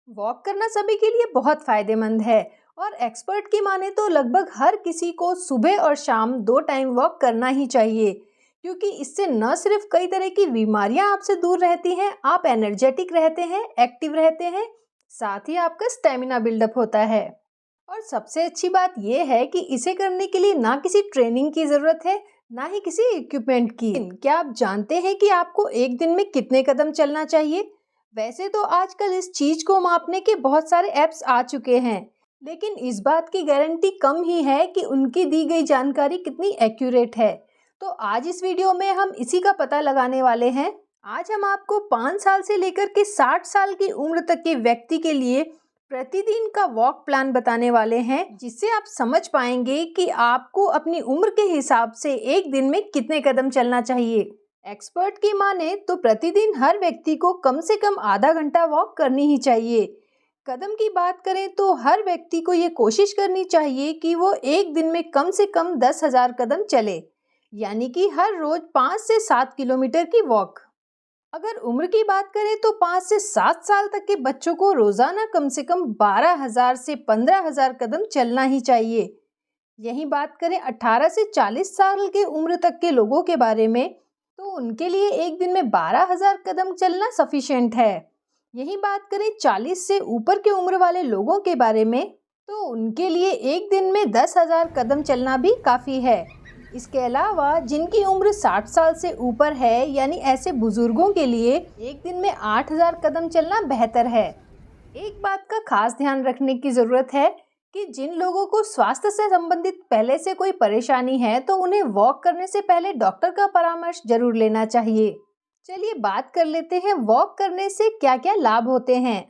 Walk करना सभी के लिए बहुत फायदेमंद है और एक्सपर्ट की माने तो लगभग हर किसी को सुबह और शाम 2 टाइम वॉक करना ही चाहिए, क्योंकि इससे न सिर्फ कई तरह की बीमारियां आपसे दूर रहती हैं, आप एनर्जेटिक रहते हैं, एक्टिव रहते हैं, साथ ही आपका स्टेमिना बिल्डअप होता है। और सबसे अच्छी बात यह है कि इसे करने के लिए ना किसी ट्रेनिंग की ज़रूरत है, ना ही किसी इक्विपमेंट की। क्या आप जानते हैं कि आपको एक दिन में कितने कदम चलना चाहिए? वैसे तो आजकल इस चीज़ को मापने के बहुत सारे ऐप्स आ चुके हैं, लेकिन इस बात की गारंटी कम ही है कि उनकी दी गई जानकारी कितनी एक्यूरेट है। तो आज इस वीडियो में हम इसी का पता लगाने वाले हैं। आज हम आपको 5 साल से लेकर के 60 साल की उम्र तक के व्यक्ति के लिए प्रतिदिन का वॉक प्लान बताने वाले हैं, जिससे आप समझ पाएंगे कि आपको अपनी उम्र के हिसाब से एक दिन में कितने कदम चलना चाहिए। एक्सपर्ट की माने तो प्रतिदिन हर व्यक्ति को कम से कम आधा घंटा वॉक करनी ही चाहिए। कदम की बात करें तो हर व्यक्ति को ये कोशिश करनी चाहिए कि वो एक दिन में कम से कम 10,000 कदम चले, यानी कि हर रोज 5 से 7 किलोमीटर की वॉक। अगर उम्र की बात करें तो 5 से 7 साल तक के बच्चों को रोजाना कम से कम 12,000 से 15,000 कदम चलना ही चाहिए। यही बात करें 18 से 40 साल के उम्र तक के लोगों के बारे में, तो उनके लिए एक दिन में 12,000 कदम चलना सफिशिएंट है। यही बात करें 40 से ऊपर के उम्र वाले लोगों के बारे में, तो उनके लिए एक दिन में 10,000 कदम चलना भी काफ़ी है। इसके अलावा जिनकी उम्र 60 साल से ऊपर है, यानी ऐसे बुजुर्गों के लिए एक दिन में 8,000 कदम चलना बेहतर है। एक बात का खास ध्यान रखने की ज़रूरत है कि जिन लोगों को स्वास्थ्य से संबंधित पहले से कोई परेशानी है, तो उन्हें वॉक करने से पहले डॉक्टर का परामर्श जरूर लेना चाहिए। चलिए बात कर लेते हैं वॉक करने से क्या क्या लाभ होते हैं।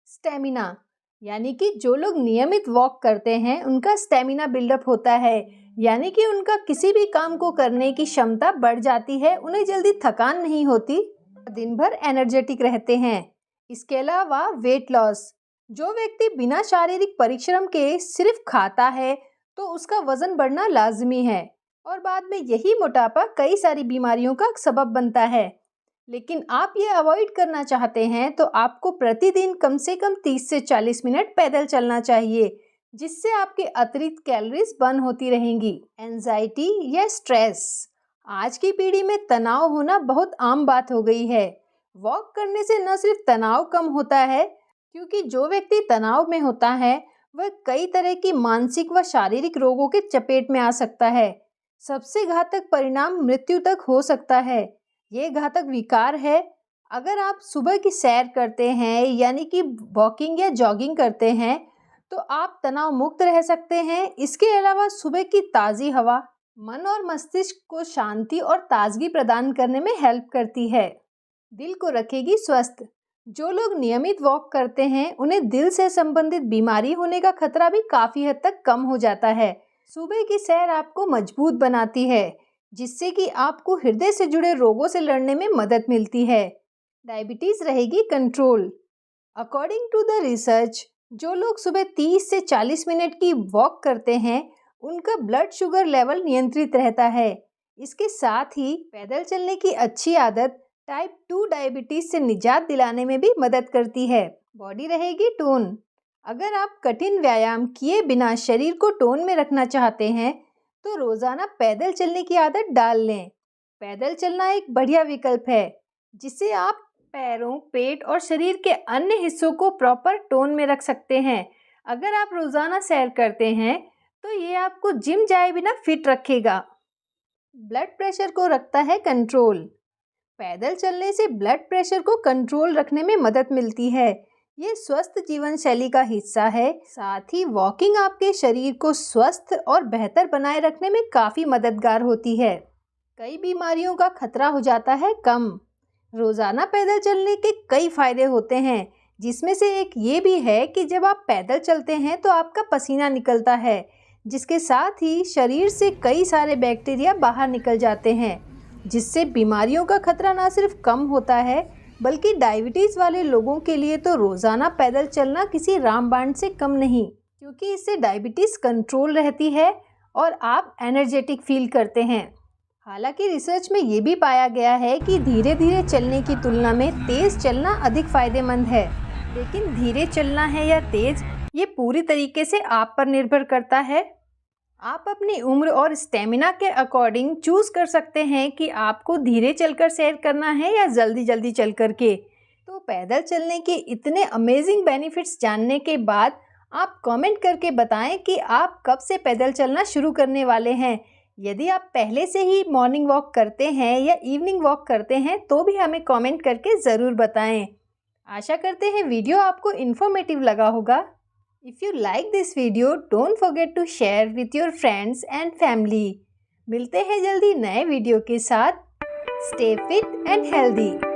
स्टेमिना, यानी कि जो लोग नियमित वॉक करते हैं उनका स्टेमिना बिल्डअप होता है, यानी कि उनका किसी भी काम को करने की क्षमता बढ़ जाती है, उन्हें जल्दी थकान नहीं होती, दिन भर एनर्जेटिक रहते हैं। इसके अलावा वेट लॉस, जो व्यक्ति बिना शारीरिक परिश्रम के सिर्फ खाता है तो उसका वजन बढ़ना लाजमी है और बाद में यही मोटापा कई सारी बीमारियों का सबब बनता है। लेकिन आप ये अवॉइड करना चाहते हैं तो आपको प्रतिदिन कम से कम 30 से 40 मिनट पैदल चलना चाहिए, जिससे आपके अतिरिक्त कैलोरीज बर्न होती रहेंगी। एंजाइटी या स्ट्रेस, आज की पीढ़ी में तनाव होना बहुत आम बात हो गई है। वॉक करने से न सिर्फ तनाव कम होता है, क्योंकि जो व्यक्ति तनाव में होता है वह कई तरह की मानसिक व शारीरिक रोगों के चपेट में आ सकता है। सबसे घातक परिणाम मृत्यु तक हो सकता है। ये घातक विकार है। अगर आप सुबह की सैर करते हैं, यानी कि वॉकिंग या जॉगिंग करते हैं, तो आप तनाव मुक्त रह सकते हैं। इसके अलावा सुबह की ताज़ी हवा मन और मस्तिष्क को शांति और ताजगी प्रदान करने में हेल्प करती है। दिल को रखेगी स्वस्थ। जो लोग नियमित वॉक करते हैं उन्हें दिल से संबंधित बीमारी होने का खतरा भी काफ़ी हद तक कम हो जाता है। सुबह की सैर आपको मजबूत बनाती है, जिससे कि आपको हृदय से जुड़े रोगों से लड़ने में मदद मिलती है। डायबिटीज़ रहेगी control. According to the research, जो लोग सुबह 30 से 40 मिनट की वॉक करते हैं उनका ब्लड शुगर लेवल नियंत्रित रहता है। इसके साथ ही पैदल चलने की अच्छी आदत टाइप 2 डायबिटीज़ से निजात दिलाने में भी मदद करती है। बॉडी रहेगी टोन। अगर आप कठिन व्यायाम किए बिना शरीर को टोन में रखना चाहते हैं तो रोज़ाना पैदल चलने की आदत डाल लें। पैदल चलना एक बढ़िया विकल्प है, जिससे आप पैरों, पेट और शरीर के अन्य हिस्सों को प्रॉपर टोन में रख सकते हैं। अगर आप रोज़ाना सैर करते हैं तो ये आपको जिम जाए बिना फिट रखेगा। ब्लड प्रेशर को रखता है कंट्रोल। पैदल चलने से ब्लड प्रेशर को कंट्रोल रखने में मदद मिलती है। ये स्वस्थ जीवन शैली का हिस्सा है। साथ ही वॉकिंग आपके शरीर को स्वस्थ और बेहतर बनाए रखने में काफ़ी मददगार होती है। कई बीमारियों का खतरा हो जाता है कम। रोज़ाना पैदल चलने के कई फायदे होते हैं, जिसमें से एक ये भी है कि जब आप पैदल चलते हैं तो आपका पसीना निकलता है, जिसके साथ ही शरीर से कई सारे बैक्टीरिया बाहर निकल जाते हैं, जिससे बीमारियों का खतरा ना सिर्फ कम होता है, बल्कि डायबिटीज़ वाले लोगों के लिए तो रोज़ाना पैदल चलना किसी रामबाण से कम नहीं, क्योंकि इससे डायबिटीज़ कंट्रोल रहती है और आप एनर्जेटिक फील करते हैं। हालांकि रिसर्च में ये भी पाया गया है कि धीरे धीरे चलने की तुलना में तेज़ चलना अधिक फ़ायदेमंद है। लेकिन धीरे चलना है या तेज, ये पूरी तरीके से आप पर निर्भर करता है। आप अपनी उम्र और स्टेमिना के अकॉर्डिंग चूज कर सकते हैं कि आपको धीरे चलकर सैर करना है या जल्दी जल्दी चल कर के। तो पैदल चलने के इतने अमेजिंग बेनिफिट्स जानने के बाद आप कमेंट करके बताएं कि आप कब से पैदल चलना शुरू करने वाले हैं। यदि आप पहले से ही मॉर्निंग वॉक करते हैं या इवनिंग वॉक करते हैं तो भी हमें कमेंट करके ज़रूर बताएं। आशा करते हैं वीडियो आपको इन्फॉर्मेटिव लगा होगा। If you like this video, don't forget to share with your friends and family. मिलते हैं जल्दी नए वीडियो के साथ। Stay fit and healthy.